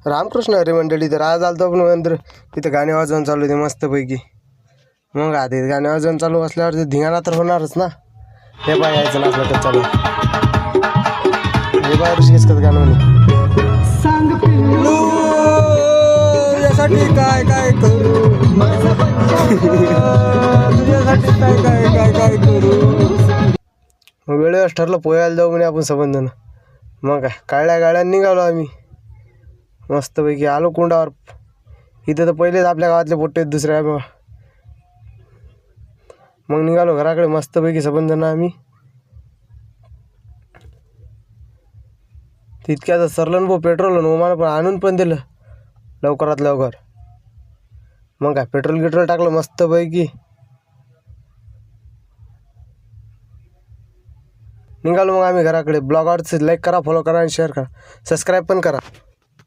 रामकृष्ण हरी मंडळी. तर आज आलतो आपण नंतर तिथं गाणे वाजवून चालू होते मस्तपैकी. मग आता गाणे वाजवून चालू असल्यावर ते धिंगाणा तर होणारच ना. हे बाय यायचं नसलं तर चालू हे बाय ऋषिकेश कसं गाणं म्हणे सांग पिल्लू तुझ्यासाठी काय काय करू तुझ्यासाठी काय काय काय काय करू. मग वेळेवर ठरलं पोहायला जाऊ म्हणे आपण संबंधन. मग काय काळ्या गाड्या निघालो आम्ही मस्तपैकी. आलो कुंडावर. इथं तर पहिलेच आपल्या गावातले पोट्टे दुसऱ्या. मग निघालो घराकडे मस्तपैकी संबंधन आम्ही. तितक्यात सरलन भाऊ पेट्रोल ओमानं पण आणून पण दिलं लवकरात लवकर. मग काय पेट्रोल गिट्रोल टाकलं मस्तपैकी. निघालो मग आम्ही घराकडे. ब्लॉग आवडते लाईक करा, फॉलो करा आणि शेअर करा, सबस्क्राईब पण करा.